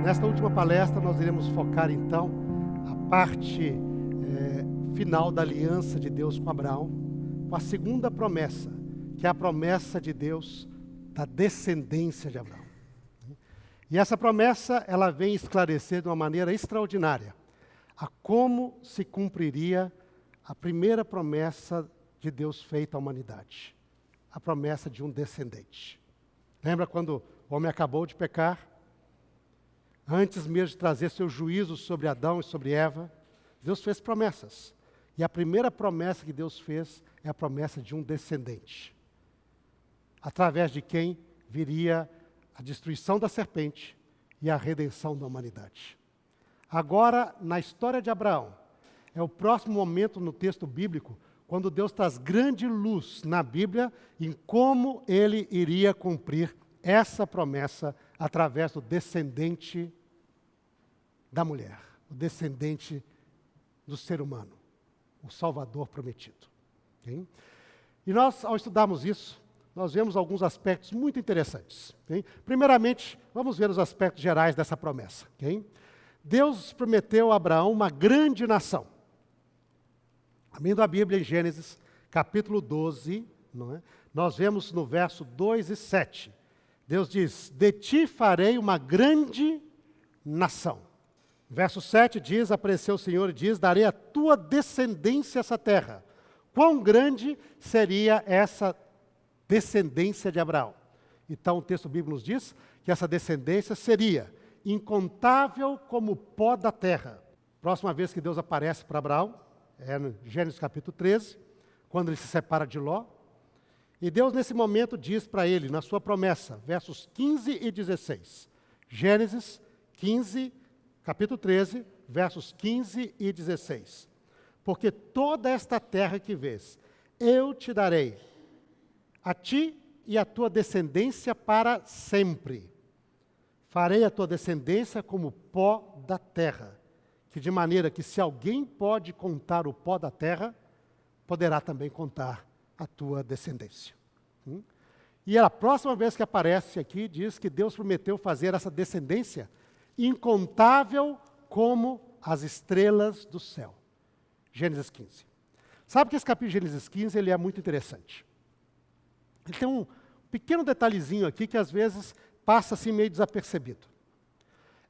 Nesta última palestra nós iremos focar então a parte final da aliança de Deus com Abraão, com a segunda promessa, que é a promessa de Deus da descendência de Abraão. E essa promessa, ela vem esclarecer de uma maneira extraordinária a como se cumpriria a primeira promessa de Deus feita à humanidade, a promessa de um descendente. Lembra quando o homem acabou de pecar? Antes mesmo de trazer seu juízo sobre Adão e sobre Eva, Deus fez promessas. E a primeira promessa que Deus fez é a promessa de um descendente, através de quem viria a destruição da serpente e a redenção da humanidade. Agora, na história de Abraão, é o próximo momento no texto bíblico, quando Deus traz grande luz na Bíblia em como ele iria cumprir essa promessa através do descendente da mulher, o descendente do ser humano, o Salvador prometido. Okay? E nós, ao estudarmos isso, nós vemos alguns aspectos muito interessantes. Okay? Primeiramente, vamos ver os aspectos gerais dessa promessa. Okay? Deus prometeu a Abraão uma grande nação. Abrindo a Bíblia em Gênesis, capítulo 12, não é? Nós vemos no verso 2 e 7. Deus diz, de ti farei uma grande nação. Verso 7 diz, apareceu o Senhor e diz, darei à tua descendência essa terra. Quão grande seria essa descendência de Abraão? Então o texto bíblico nos diz que essa descendência seria incontável como o pó da terra. Próxima vez que Deus aparece para Abraão, é no Gênesis capítulo 13, quando ele se separa de Ló. E Deus, nesse momento, diz para ele, na sua promessa, versos 15 e 16. Gênesis 15, capítulo 13, versos 15 e 16. Porque toda esta terra que vês, eu te darei, a ti e a tua descendência para sempre. Farei a tua descendência como o pó da terra, que de maneira que se alguém pode contar o pó da terra, poderá também contar a tua descendência. E a próxima vez que aparece aqui, diz que Deus prometeu fazer essa descendência incontável como as estrelas do céu. Gênesis 15. Sabe que esse capítulo de Gênesis 15 ele é muito interessante. Ele tem um pequeno detalhezinho aqui que às vezes passa assim meio desapercebido.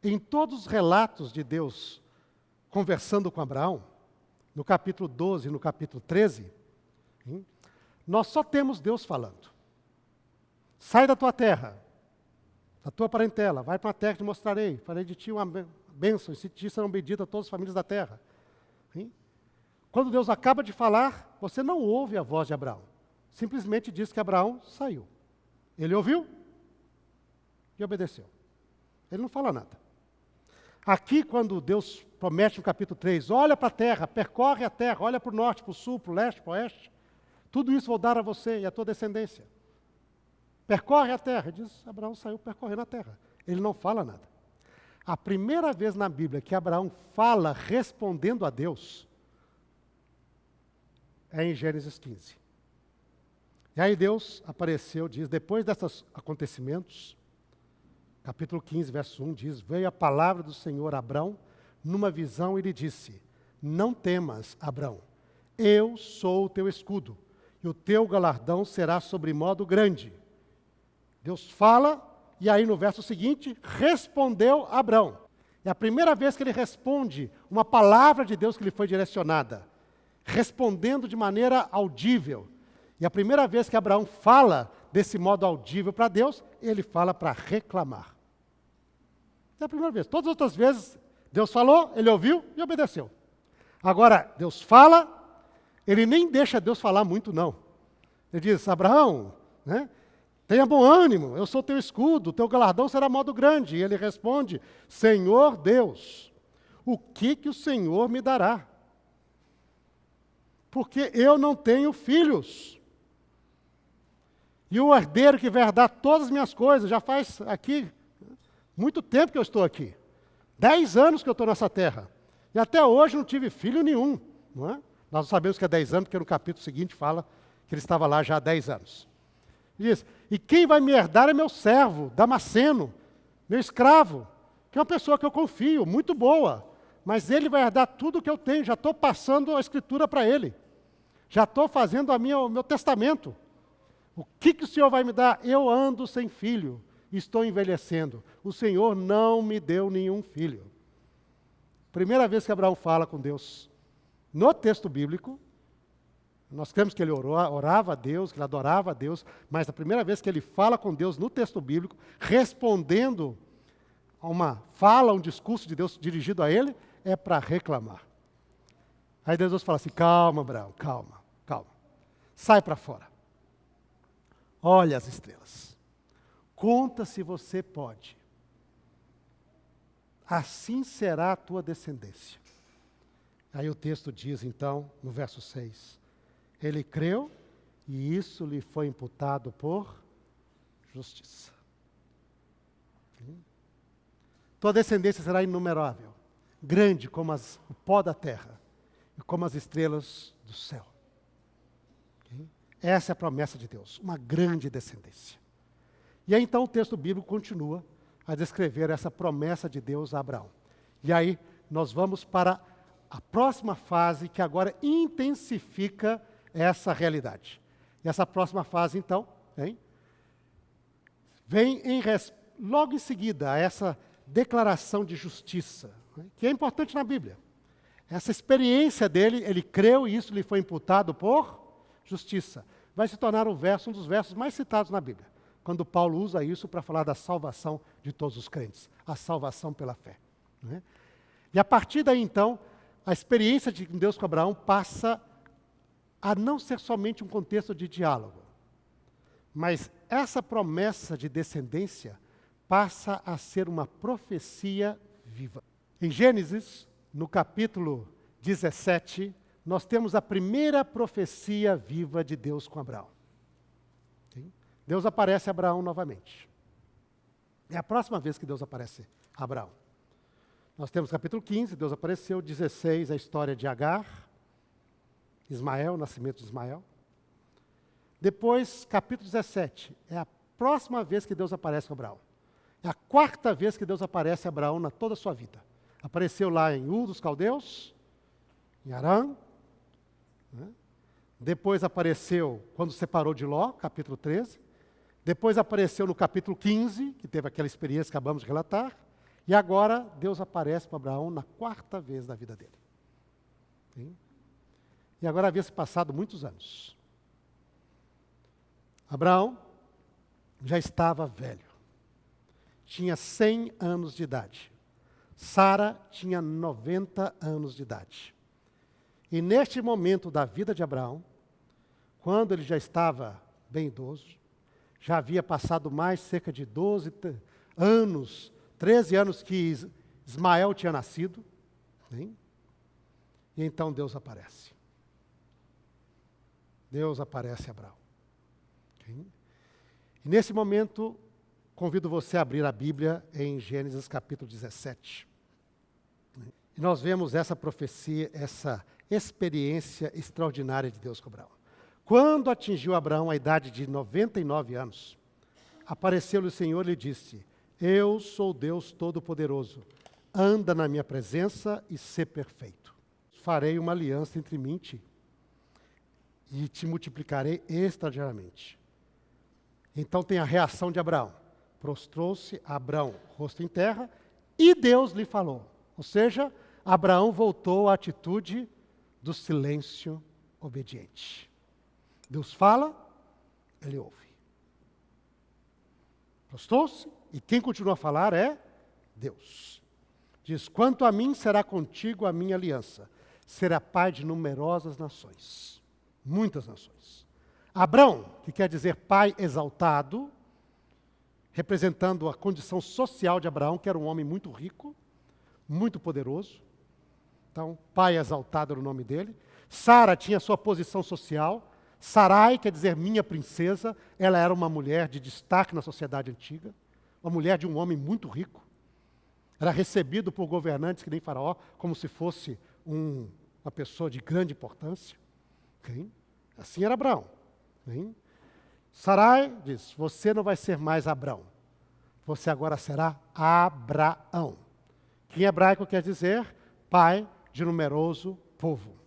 Em todos os relatos de Deus conversando com Abraão, no capítulo 12 e no capítulo 13, nós só temos Deus falando. Sai da tua terra, da tua parentela, vai para uma terra que te mostrarei, farei de ti uma bênção, e se ti serão benditas todas as famílias da terra. Quando Deus acaba de falar, você não ouve a voz de Abraão. Simplesmente diz que Abraão saiu. Ele ouviu e obedeceu. Ele não fala nada. Aqui, quando Deus promete no capítulo 3, olha para a terra, percorre a terra, olha para o norte, para o sul, para o leste, para o oeste, tudo isso vou dar a você e a tua descendência. Percorre a terra. Ele diz, Abraão saiu percorrendo a terra. Ele não fala nada. A primeira vez na Bíblia que Abraão fala respondendo a Deus é em Gênesis 15. E aí Deus apareceu, diz, depois desses acontecimentos, capítulo 15, verso 1, diz, veio a palavra do Senhor a Abrão, numa visão ele disse, não temas, Abrão, eu sou o teu escudo, e o teu galardão será sobremodo grande. Deus fala, e aí no verso seguinte, respondeu Abrão. É a primeira vez que ele responde uma palavra de Deus que lhe foi direcionada, respondendo de maneira audível. E a primeira vez que Abraão fala desse modo audível para Deus, ele fala para reclamar. É a primeira vez. Todas as outras vezes, Deus falou, ele ouviu e obedeceu. Agora, Deus fala, ele nem deixa Deus falar muito, não. Ele diz, Abraão, né, tenha bom ânimo, eu sou teu escudo, teu galardão será modo grande. E ele responde, Senhor Deus, o que o Senhor me dará? porque eu não tenho filhos. E o herdeiro que vai herdar todas as minhas coisas, já faz aqui muito tempo que eu estou aqui. 10 anos que eu estou nessa terra. E até hoje não tive filho nenhum. Não é? Nós não sabemos que é 10 anos, porque no capítulo seguinte fala que ele estava lá já há 10 anos. Ele diz, e quem vai me herdar é meu servo, Damasceno, meu escravo, que é uma pessoa que eu confio, muito boa. Mas ele vai herdar tudo o que eu tenho, já estou passando a escritura para ele. Já estou fazendo o meu testamento. O que o Senhor vai me dar? Eu ando sem filho, estou envelhecendo. O Senhor não me deu nenhum filho. Primeira vez que Abraão fala com Deus, no texto bíblico, nós cremos que ele orava a Deus, que ele adorava a Deus, mas a primeira vez que ele fala com Deus no texto bíblico, respondendo a uma fala, um discurso de Deus dirigido a ele, é para reclamar. Aí Deus fala assim, calma, Abraão, calma. Sai para fora. Olha as estrelas. Conta se você pode. Assim será a tua descendência. Aí o texto diz então, no verso 6, ele creu e isso lhe foi imputado por justiça. Tua descendência será inumerável, grande como o pó da terra e como as estrelas do céu. Essa é a promessa de Deus, uma grande descendência. E aí então o texto bíblico continua a descrever essa promessa de Deus a Abraão. E aí nós vamos para a próxima fase que agora intensifica essa realidade. E essa próxima fase então, vem logo em seguida a essa declaração de justiça, que é importante na Bíblia. Essa experiência dele, ele creu e isso lhe foi imputado por justiça. Vai se tornar um dos versos mais citados na Bíblia, quando Paulo usa isso para falar da salvação de todos os crentes, a salvação pela fé. E a partir daí, então, a experiência de Deus com Abraão passa a não ser somente um contexto de diálogo, mas essa promessa de descendência passa a ser uma profecia viva. Em Gênesis, no capítulo 17, nós temos a primeira profecia viva de Deus com Abraão. Deus aparece a Abraão novamente. É a próxima vez que Deus aparece a Abraão. Nós temos capítulo 15, Deus apareceu, 16, a história de Agar, Ismael, o nascimento de Ismael. Depois, capítulo 17, é a próxima vez que Deus aparece a Abraão. É a quarta vez que Deus aparece a Abraão na toda a sua vida. Apareceu lá em Ur dos Caldeus, em Harã. Depois apareceu quando separou de Ló, capítulo 13. Depois apareceu no capítulo 15, que teve aquela experiência que acabamos de relatar. E agora Deus aparece para Abraão na quarta vez da vida dele. E agora havia se passado muitos anos. Abraão já estava velho. Tinha 100 anos de idade. Sara tinha 90 anos de idade. E neste momento da vida de Abraão, quando ele já estava bem idoso, já havia passado mais cerca de 12 anos, 13 anos que Ismael tinha nascido, e então Deus aparece. Deus aparece a Abraão. E nesse momento, convido você a abrir a Bíblia em Gênesis capítulo 17. E nós vemos essa profecia, essa experiência extraordinária de Deus com Abraão. Quando atingiu Abraão a idade de 99 anos, apareceu-lhe o Senhor e lhe disse, eu sou Deus Todo-Poderoso, anda na minha presença e sê perfeito. Farei uma aliança entre mim e ti, e te multiplicarei extraordinariamente. Então tem a reação de Abraão. Prostrou-se Abraão, rosto em terra, e Deus lhe falou. Ou seja, Abraão voltou à atitude do silêncio obediente. Deus fala, ele ouve. Prostrou-se, e quem continua a falar é Deus. Diz, quanto a mim, será contigo a minha aliança. Será pai de numerosas nações. Muitas nações. Abrão, que quer dizer pai exaltado, representando a condição social de Abraão, que era um homem muito rico, muito poderoso. Então, pai exaltado era o nome dele. Sara tinha sua posição social. Sarai quer dizer minha princesa. Ela era uma mulher de destaque na sociedade antiga. Uma mulher de um homem muito rico. Era recebido por governantes que nem Faraó, como se fosse uma pessoa de grande importância. Okay? Assim era Abraão. Okay? Sarai diz, você não vai ser mais Abrão. Você agora será Abraão. Que em hebraico quer dizer pai de numeroso povo.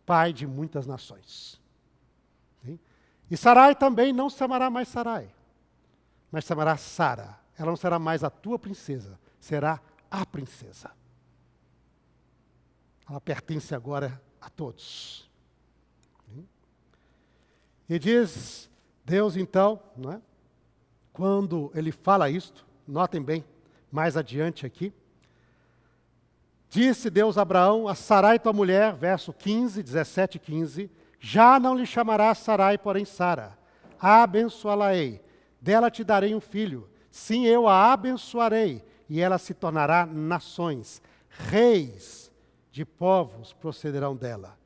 Pai de muitas nações. Okay? E Sarai também não se chamará mais Sarai, mas chamará Sara. Ela não será mais a tua princesa, será a princesa. Ela pertence agora a todos. E diz Deus então, não é? Quando ele fala isto, notem bem, mais adiante aqui, disse Deus a Abraão, a Sarai tua mulher, verso 15, 17 e 15, já não lhe chamarás Sarai, porém Sara, abençoá-la-ei, dela te darei um filho, sim, eu a abençoarei, e ela se tornará nações, reis de povos procederão dela.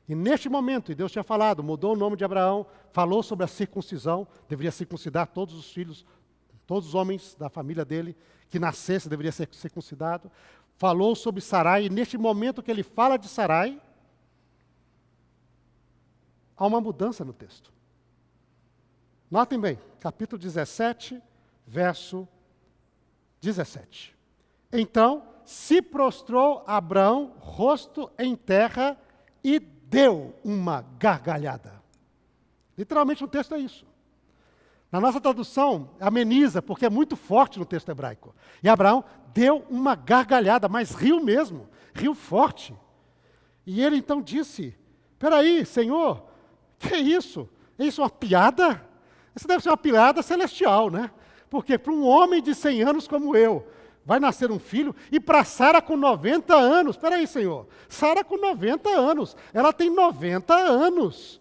E neste momento, e Deus tinha falado, mudou o nome de Abraão, falou sobre a circuncisão, deveria circuncidar todos os filhos, todos os homens da família dele, que nascesse deveria ser circuncidado. Falou sobre Sarai, e neste momento que ele fala de Sarai, há uma mudança no texto. Notem bem, capítulo 17, verso 17. Então, se prostrou Abraão, rosto em terra, e deu uma gargalhada. Literalmente o texto é isso. Na nossa tradução, ameniza, porque é muito forte no texto hebraico. E Abraão deu uma gargalhada, mas riu mesmo, riu forte. E ele então disse, peraí, Senhor, que é isso? É isso uma piada? Isso deve ser uma piada celestial, né? Porque para um homem de 100 anos como eu, vai nascer um filho, e para Sara com 90 anos, espera aí, Senhor, Sara com 90 anos, ela tem 90 anos,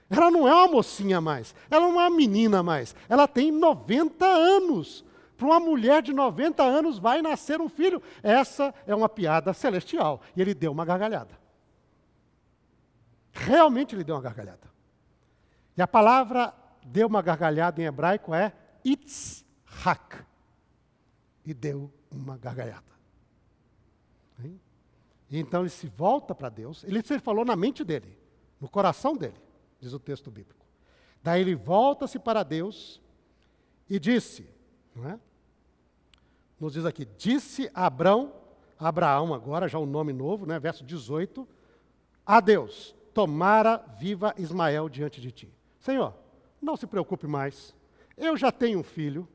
ela não é uma mocinha mais, ela não é uma menina mais, ela tem 90 anos, para uma mulher de 90 anos vai nascer um filho, essa é uma piada celestial, e ele deu uma gargalhada, realmente ele deu uma gargalhada, e a palavra deu uma gargalhada em hebraico é itzhak, e deu uma gargalhada. E então ele se volta para Deus, ele falou na mente dele, no coração dele, diz o texto bíblico. Daí ele volta-se para Deus e disse, não é? Nos diz aqui, disse Abraão agora, já um nome novo, né? Verso 18, a Deus, tomara viva Ismael diante de ti. Senhor, não se preocupe mais, eu já tenho um filho.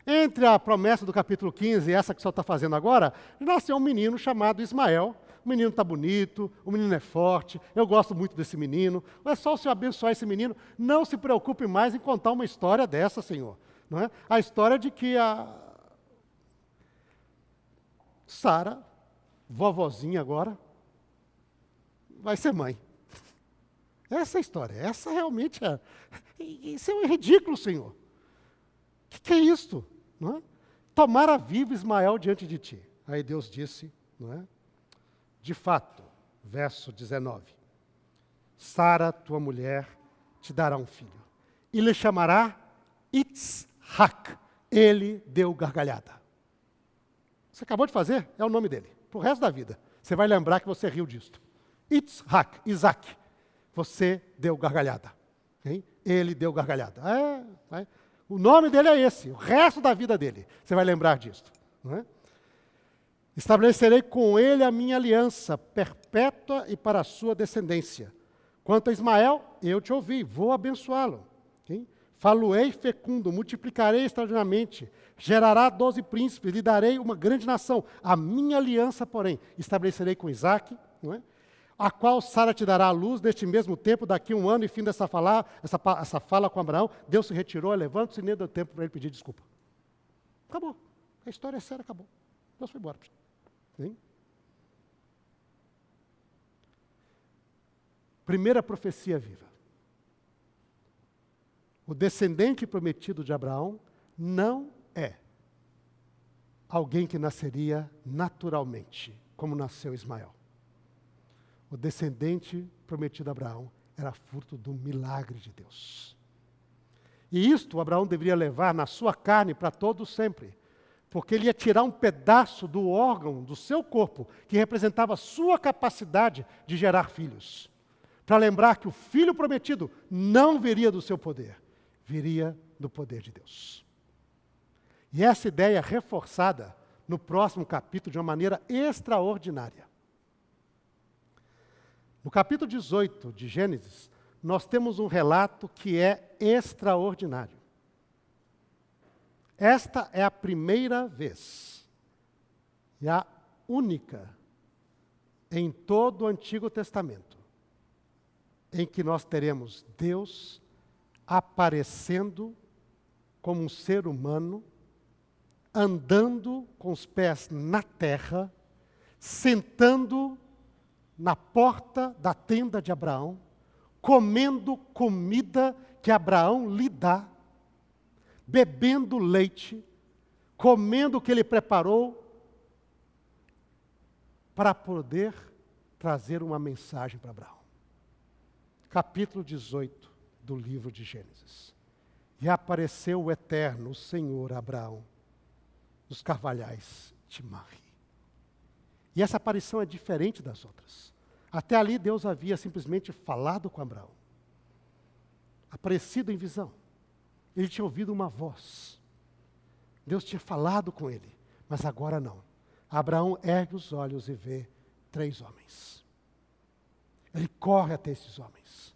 Entre a promessa do capítulo 15 e essa que o senhor está fazendo agora, nasceu um menino chamado Ismael. O menino está bonito, o menino é forte, eu gosto muito desse menino. É só o senhor abençoar esse menino. Não se preocupe mais em contar uma história dessa, Senhor. Não é? A história de que a Sara, vovozinha agora, vai ser mãe. Essa é a história. Essa realmente é. Isso é ridículo, Senhor. O que é isto? Não é? Tomara vivo Ismael diante de ti. Aí Deus disse, não é? De fato, verso 19, Sara, tua mulher, te dará um filho, e lhe chamará Itzhak, ele deu gargalhada. Você acabou de fazer? É o nome dele, para o resto da vida. Você vai lembrar que você riu disto. Itzhak, Isaac, você deu gargalhada. Okay? Ele deu gargalhada. O nome dele é esse, o resto da vida dele. Você vai lembrar disso. Não é? Estabelecerei com ele a minha aliança perpétua e para a sua descendência. Quanto a Ismael, eu te ouvi, vou abençoá-lo. Okay? Falo-ei fecundo, multiplicarei extraordinariamente, gerará 12 príncipes, lhe darei uma grande nação. A minha aliança, porém, estabelecerei com Isaque, não é? A qual Sara te dará a luz neste mesmo tempo, daqui a um ano, e fim dessa fala com Abraão, Deus se retirou, levanta-se e nem deu tempo para ele pedir desculpa. Acabou. A história é séria, acabou. Deus foi embora. Sim? Primeira profecia viva. O descendente prometido de Abraão não é alguém que nasceria naturalmente, como nasceu Ismael. o descendente prometido a Abraão era fruto do milagre de Deus. E isto Abraão deveria levar na sua carne para todo sempre, porque ele ia tirar um pedaço do órgão do seu corpo que representava a sua capacidade de gerar filhos, para lembrar que o filho prometido não viria do seu poder, viria do poder de Deus. E essa ideia é reforçada no próximo capítulo de uma maneira extraordinária. No capítulo 18 de Gênesis, nós temos um relato que é extraordinário. Esta é a primeira vez e a única em todo o Antigo Testamento em que nós teremos Deus aparecendo como um ser humano, andando com os pés na terra, sentando na porta da tenda de Abraão, comendo comida que Abraão lhe dá, bebendo leite, comendo o que ele preparou, para poder trazer uma mensagem para Abraão. Capítulo 18 do livro de Gênesis. E apareceu o Eterno, o Senhor, a Abraão, nos carvalhais de Mamre. E essa aparição é diferente das outras. Até ali Deus havia simplesmente falado com Abraão, aparecido em visão. Ele tinha ouvido uma voz. Deus tinha falado com ele, mas agora não. Abraão ergue os olhos e vê 3 homens. Ele corre até esses homens.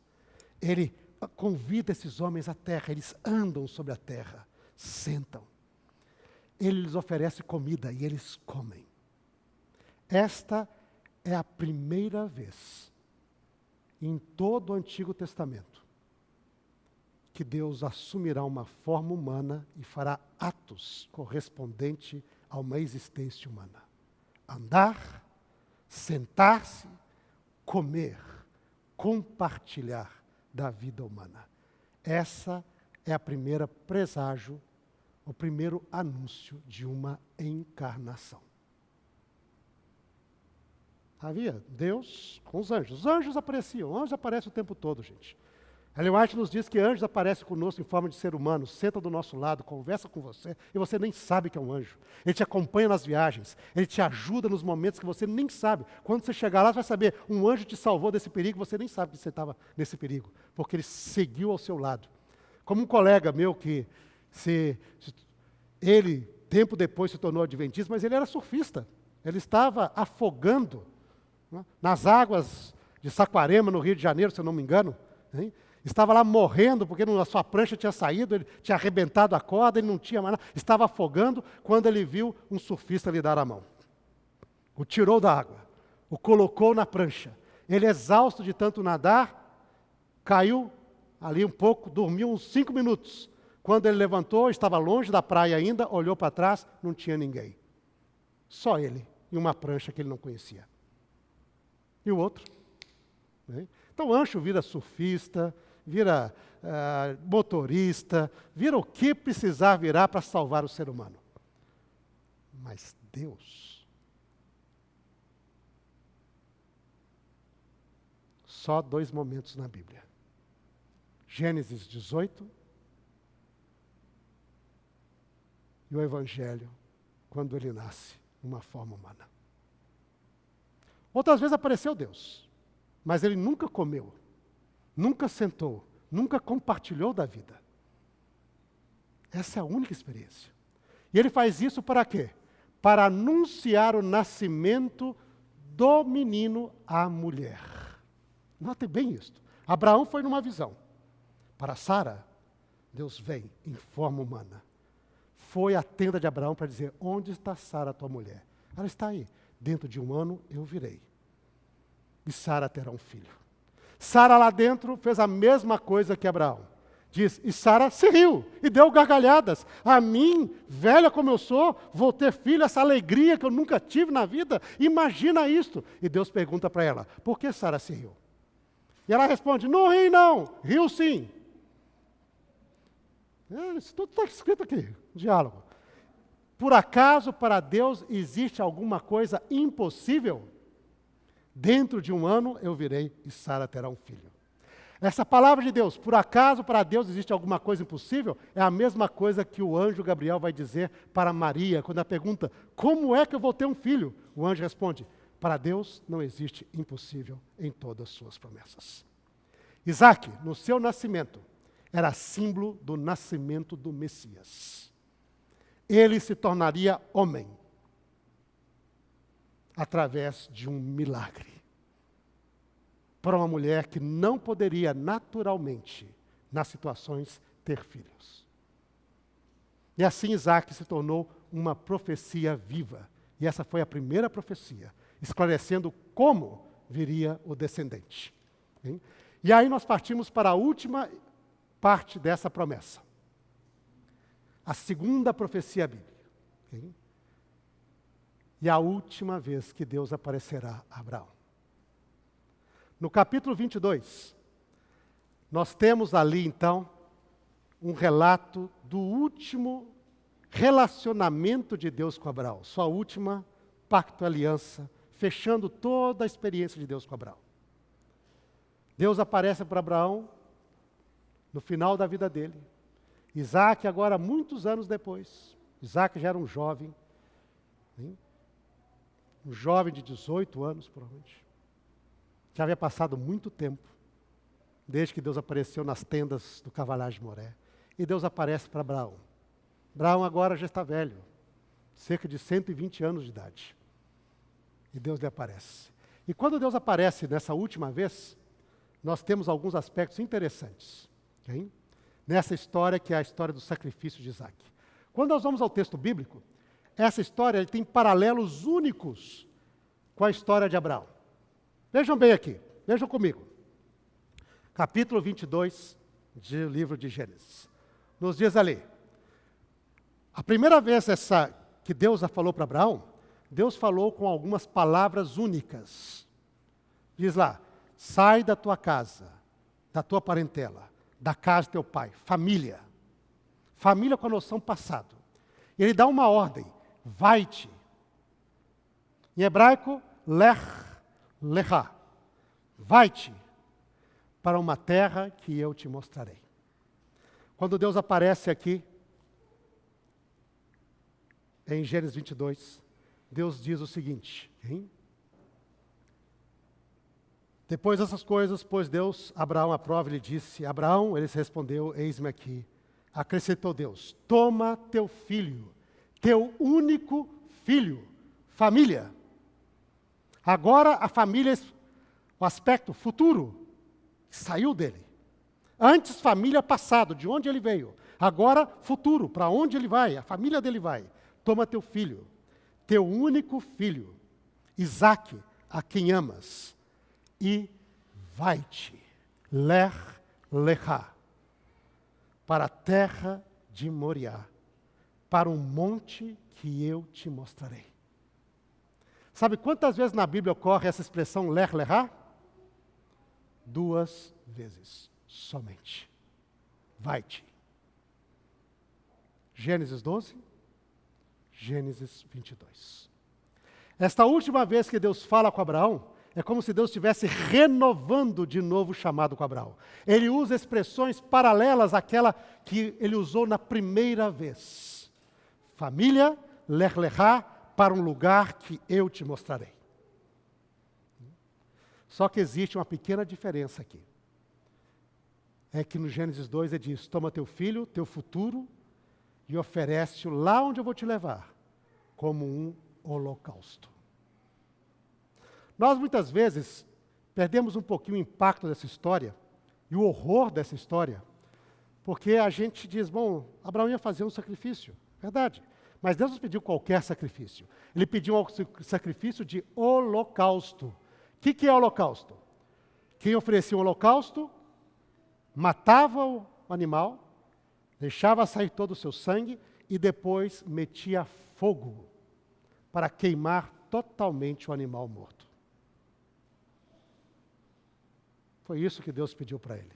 Ele convida esses homens à terra, eles andam sobre a terra, sentam. Ele lhes oferece comida e eles comem. Esta é a primeira vez em todo o Antigo Testamento que Deus assumirá uma forma humana e fará atos correspondentes a uma existência humana. Andar, sentar-se, comer, compartilhar da vida humana. Essa é a primeira preságio, o primeiro anúncio de uma encarnação. Havia Deus com os anjos. Os anjos apareciam, anjos aparecem o tempo todo, gente. Ellen White nos diz que anjos aparecem conosco em forma de ser humano, senta do nosso lado, conversa com você, e você nem sabe que é um anjo. Ele te acompanha nas viagens, ele te ajuda nos momentos que você nem sabe. Quando você chegar lá, você vai saber, um anjo te salvou desse perigo, você nem sabe que você estava nesse perigo, porque ele seguiu ao seu lado. Como um colega meu que ele, tempo depois, se tornou adventista, mas ele era surfista. Ele estava afogando, né, nas águas de Saquarema, no Rio de Janeiro, se eu não me engano, hein? Estava lá morrendo, porque a sua prancha tinha saído, ele tinha arrebentado a corda, ele não tinha mais nada, estava afogando, quando ele viu um surfista lhe dar a mão. O tirou da água, o colocou na prancha. Ele, exausto de tanto nadar, caiu ali um pouco, dormiu uns 5 minutos. Quando ele levantou, estava longe da praia ainda, olhou para trás, não tinha ninguém. Só ele e uma prancha que ele não conhecia. E o outro? Né? Então, anjo vira surfista, vira motorista, vira o que precisar virar para salvar o ser humano. Mas Deus, só 2 momentos na Bíblia. Gênesis 18 e o Evangelho, quando ele nasce numa forma humana. Outras vezes apareceu Deus, mas ele nunca comeu, nunca sentou, nunca compartilhou da vida. Essa é a única experiência. E ele faz isso para quê? Para anunciar o nascimento do menino à mulher. Note bem isto. Abraão foi numa visão. Para Sara, Deus vem em forma humana. Foi à tenda de Abraão para dizer, onde está Sara, tua mulher? Ela está aí. Dentro de 1 ano eu virei. E Sara terá um filho. Sara lá dentro fez a mesma coisa que Abraão. Diz, e Sara se riu e deu gargalhadas. A mim, velha como eu sou, vou ter filho, essa alegria que eu nunca tive na vida. Imagina isto. E Deus pergunta para ela, por que Sara se riu? E ela responde, não ri não, riu sim. Isso tudo está escrito aqui, diálogo. Por acaso para Deus existe alguma coisa impossível? Dentro de 1 ano eu virei e Sara terá um filho. Essa palavra de Deus, por acaso para Deus existe alguma coisa impossível? É a mesma coisa que o anjo Gabriel vai dizer para Maria, quando ela pergunta, como é que eu vou ter um filho? O anjo responde, para Deus não existe impossível em todas as suas promessas. Isaac, no seu nascimento, era símbolo do nascimento do Messias. Ele se tornaria homem através de um milagre. Para uma mulher que não poderia naturalmente, nas situações, ter filhos. E assim Isaac se tornou uma profecia viva. E essa foi a primeira profecia, esclarecendo como viria o descendente. Hein? E aí nós partimos para a última parte dessa promessa. A segunda profecia bíblica. Hein? E a última vez que Deus aparecerá a Abraão. No capítulo 22, nós temos ali, então, um relato do último relacionamento de Deus com Abraão. Sua última pacto, aliança, fechando toda a experiência de Deus com Abraão. Deus aparece para Abraão no final da vida dele. Isaac, agora, muitos anos depois. Isaac já era um jovem. Hein? Um jovem de 18 anos, provavelmente. Já havia passado muito tempo, desde que Deus apareceu nas tendas do Cavalhar de Moré. E Deus aparece para Abraão. Abraão agora já está velho, cerca de 120 anos de idade. E Deus lhe aparece. E quando Deus aparece nessa última vez, nós temos alguns aspectos interessantes. Okay? Nessa história que é a história do sacrifício de Isaac. Quando nós vamos ao texto bíblico, essa história tem paralelos únicos com a história de Abraão. Vejam bem aqui, vejam comigo. Capítulo 22 do livro de Gênesis. Nos diz ali, a primeira vez que Deus falou para Abraão, Deus falou com algumas palavras únicas. Diz lá, sai da tua casa, da tua parentela, da casa de teu pai, família. Família com a noção passado. Ele dá uma ordem, vai-te. Em hebraico, lechá, vai-te para uma terra que eu te mostrarei. Quando Deus aparece aqui, em Gênesis 22, Deus diz o seguinte, hein? Depois dessas coisas, pôs Deus Abraão à prova e lhe disse, Abraão, ele respondeu, eis-me aqui. Acrescentou Deus, toma teu filho, teu único filho, família. Agora a família, o aspecto futuro, saiu dele. Antes família passado, de onde ele veio. Agora futuro, para onde ele vai, a família dele vai. Toma teu filho, teu único filho, Isaque, a quem amas, e vai-te, lechá, para a terra de Moriá, para um monte que eu te mostrarei. Sabe quantas vezes na Bíblia ocorre essa expressão lechá? 2 vezes somente. Vai-te. Gênesis 12, Gênesis 22. Esta última vez que Deus fala com Abraão, é como se Deus estivesse renovando de novo o chamado com Abraão. Ele usa expressões paralelas àquela que ele usou na primeira vez. Família, lechá, para um lugar que eu te mostrarei. Só que existe uma pequena diferença aqui. É que no Gênesis 2 ele diz, toma teu filho, teu futuro, e oferece-o lá onde eu vou te levar, como um holocausto. Nós muitas vezes perdemos um pouquinho o impacto dessa história, e o horror dessa história, porque a gente diz, bom, Abraão ia fazer um sacrifício, verdade. Mas Deus não pediu qualquer sacrifício. Ele pediu um sacrifício de holocausto. O que é holocausto? Quem oferecia um holocausto, matava o animal, deixava sair todo o seu sangue e depois metia fogo para queimar totalmente o animal morto. Foi isso que Deus pediu para ele.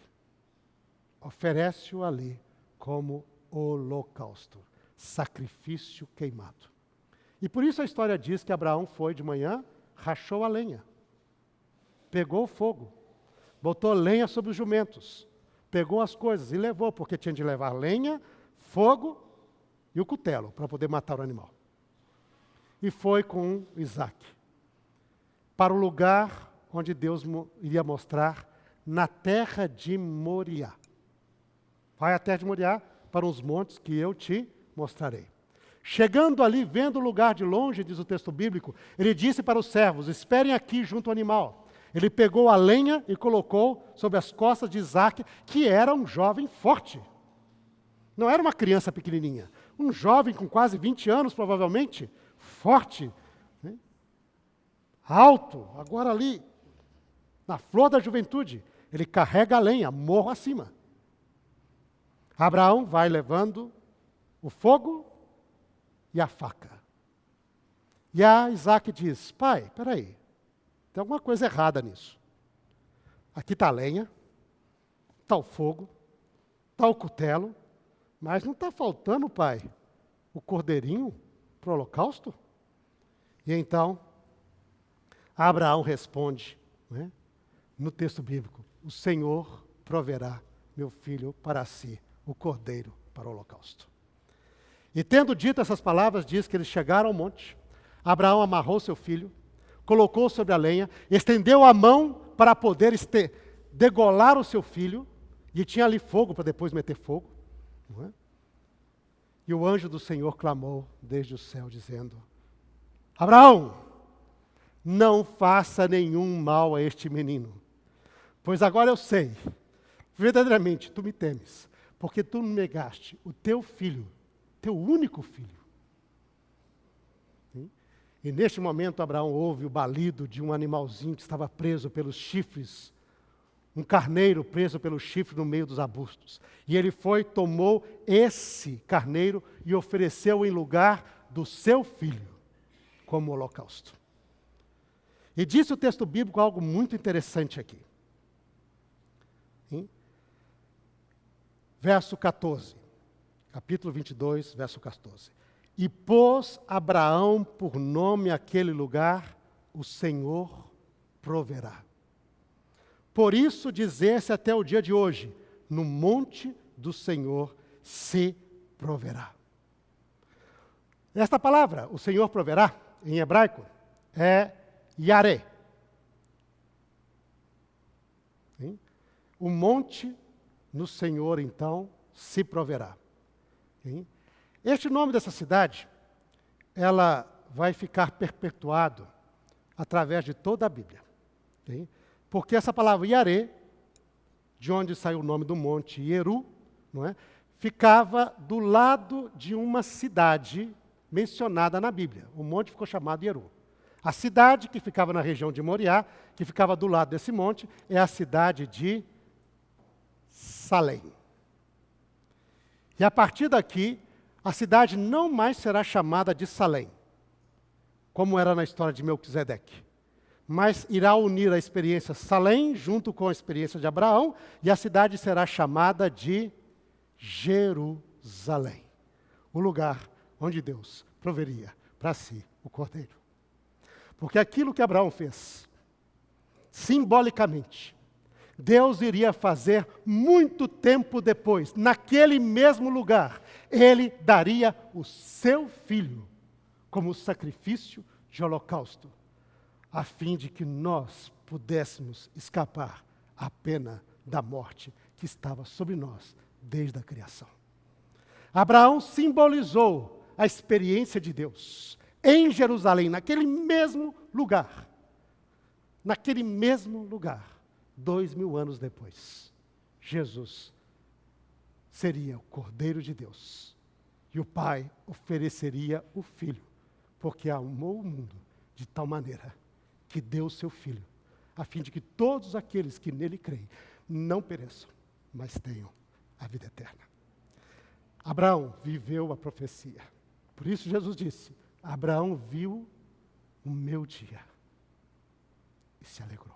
Oferece-o ali como holocausto, sacrifício queimado. E por isso a história diz que Abraão foi de manhã, rachou a lenha. pegou o fogo, botou lenha sobre os jumentos, pegou as coisas e levou, porque tinha de levar lenha, fogo e o cutelo para poder matar o animal. E foi com Isaac para o lugar onde Deus iria mostrar, na terra de Moriá. Vai à terra de Moriá, para os montes que eu te mostrarei. Chegando ali, vendo o lugar de longe, diz o texto bíblico, ele disse para os servos: esperem aqui junto ao animal. Ele pegou a lenha e colocou sobre as costas de Isaac, que era um jovem forte. Não era uma criança pequenininha. Um jovem com quase 20 anos, provavelmente, forte, né? Alto, agora ali, na flor da juventude. Ele carrega a lenha, morro acima. Abraão vai levando o fogo e a faca. E a Isaac diz: pai, peraí, tem alguma coisa errada nisso. Aqui está a lenha, está o fogo, está o cutelo, mas não está faltando, pai, o cordeirinho para o holocausto? E então, Abraão responde, né, no texto bíblico: o Senhor proverá, meu filho, para si o cordeiro para o holocausto. E tendo dito essas palavras, diz que eles chegaram ao monte. Abraão amarrou seu filho, colocou sobre a lenha, estendeu a mão para poder degolar o seu filho, e tinha ali fogo para depois meter fogo. Não é? E o anjo do Senhor clamou desde o céu, dizendo: Abraão, não faça nenhum mal a este menino, pois agora eu sei, verdadeiramente tu me temes, porque tu me negaste o teu filho, teu único filho. Sim? E neste momento Abraão ouve o balido de um animalzinho que estava preso pelos chifres, um carneiro preso pelo chifre no meio dos arbustos. E ele foi, tomou esse carneiro e ofereceu em lugar do seu filho, como holocausto. E disse o texto bíblico algo muito interessante aqui. Sim? Verso 14, capítulo 22, verso 14. E pôs Abraão por nome aquele lugar: o Senhor proverá. Por isso dizer-se até o dia de hoje: no monte do Senhor se proverá. Esta palavra, o Senhor proverá, em hebraico, é Yaré. Sim? O monte no Senhor, então, se proverá. Sim? Este nome dessa cidade, ela vai ficar perpetuado através de toda a Bíblia. Sim? Porque essa palavra Yaré, de onde saiu o nome do monte Yeru, não é? Ficava do lado de uma cidade mencionada na Bíblia. O monte ficou chamado Yeru. A cidade que ficava na região de Moriá, que ficava do lado desse monte, é a cidade de Salém. E a partir daqui, a cidade não mais será chamada de Salém, como era na história de Melquisedeque, mas irá unir a experiência Salém junto com a experiência de Abraão, e a cidade será chamada de Jerusalém, o lugar onde Deus proveria para si o cordeiro. Porque aquilo que Abraão fez, simbolicamente, Deus iria fazer muito tempo depois, naquele mesmo lugar. Ele daria o seu filho como sacrifício de holocausto, a fim de que nós pudéssemos escapar à pena da morte que estava sobre nós desde a criação. Abraão simbolizou a experiência de Deus em Jerusalém, naquele mesmo lugar. Naquele mesmo lugar, 2000 anos depois, Jesus seria o Cordeiro de Deus. E o Pai ofereceria o Filho, porque amou o mundo de tal maneira que deu o seu Filho, a fim de que todos aqueles que nele creem não pereçam, mas tenham a vida eterna. Abraão viveu a profecia. Por isso Jesus disse: Abraão viu o meu dia e se alegrou.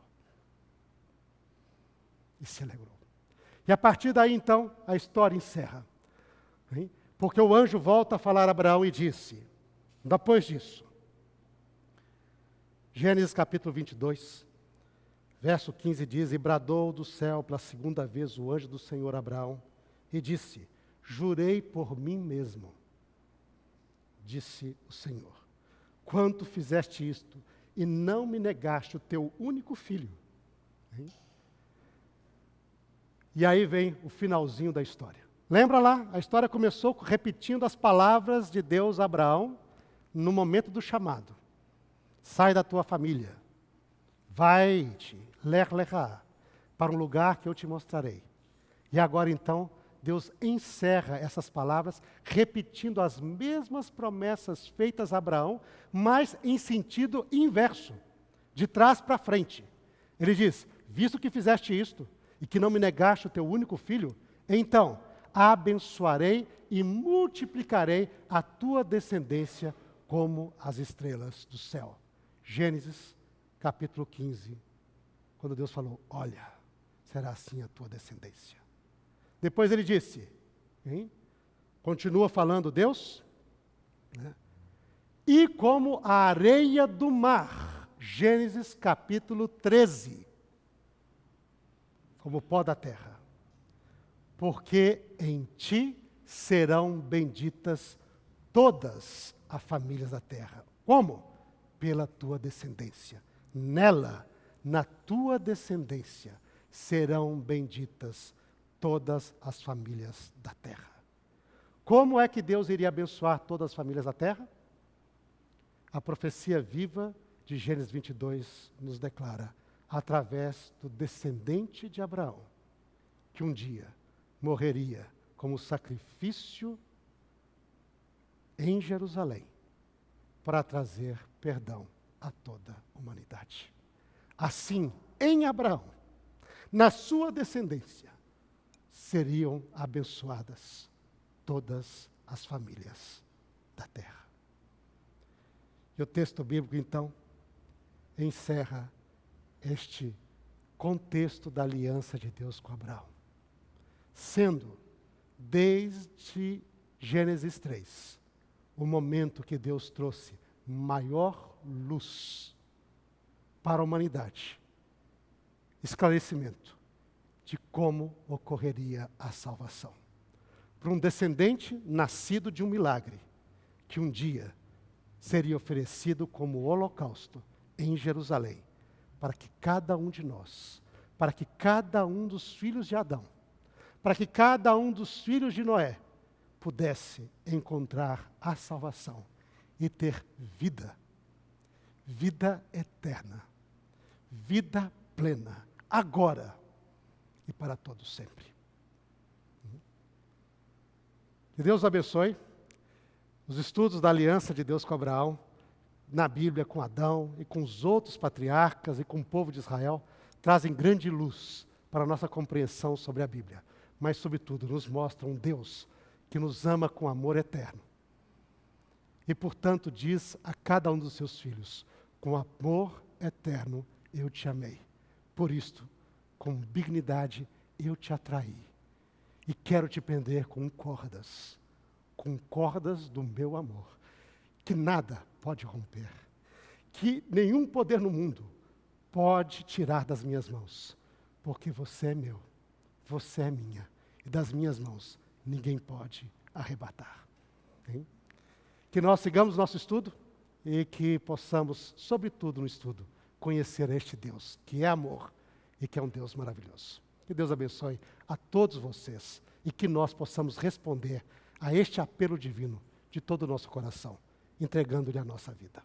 E se alegrou. E a partir daí, então, a história encerra. Hein? Porque o anjo volta a falar a Abraão e disse, depois disso, Gênesis capítulo 22, Verso 15 diz: E bradou do céu pela segunda vez o anjo do Senhor a Abraão, e disse: Jurei por mim mesmo, disse o Senhor, quanto fizeste isto, e não me negaste o teu único filho. Hein? E aí vem o finalzinho da história. Lembra lá? A história começou repetindo as palavras de Deus a Abraão no momento do chamado. Sai da tua família, vai-te, lech lechá, para um lugar que eu te mostrarei. E agora então, Deus encerra essas palavras, repetindo as mesmas promessas feitas a Abraão, mas em sentido inverso, de trás para frente. Ele diz: visto que fizeste isto, e que não me negaste o teu único filho, então abençoarei e multiplicarei a tua descendência como as estrelas do céu. Gênesis, capítulo 15, quando Deus falou: olha, será assim a tua descendência. Depois ele disse, continua falando Deus, né? E como a areia do mar, Gênesis capítulo 13, como o pó da terra, porque em ti serão benditas todas as famílias da terra. Como? Pela tua descendência. Nela, na tua descendência, serão benditas todas as famílias da terra. Como é que Deus iria abençoar todas as famílias da terra? A profecia viva de Gênesis 22 nos declara: através do descendente de Abraão, que um dia morreria como sacrifício em Jerusalém, para trazer perdão a toda a humanidade. Assim, em Abraão, na sua descendência, seriam abençoadas todas as famílias da terra. E o texto bíblico, então, encerra este contexto da aliança de Deus com Abraão, sendo, desde Gênesis 3, o momento que Deus trouxe maior luz para a humanidade, esclarecimento de como ocorreria a salvação. Para um descendente nascido de um milagre, que um dia seria oferecido como holocausto em Jerusalém, para que cada um de nós, para que cada um dos filhos de Adão, para que cada um dos filhos de Noé pudesse encontrar a salvação e ter vida, vida eterna, vida plena, agora e para todos sempre. Que Deus abençoe os estudos da aliança de Deus com Abraão, na Bíblia com Adão e com os outros patriarcas e com o povo de Israel, trazem grande luz para a nossa compreensão sobre a Bíblia, mas sobretudo nos mostram um Deus que nos ama com amor eterno. E portanto diz a cada um dos seus filhos: com amor eterno eu te amei, por isto, com dignidade eu te atraí, e quero te prender com cordas do meu amor, que nada pode romper, que nenhum poder no mundo pode tirar das minhas mãos, porque você é meu, você é minha, e das minhas mãos ninguém pode arrebatar. Hein? Que nós sigamos nosso estudo e que possamos, sobretudo no estudo, conhecer este Deus, que é amor e que é um Deus maravilhoso. Que Deus abençoe a todos vocês e que nós possamos responder a este apelo divino de todo o nosso coração, entregando-lhe a nossa vida.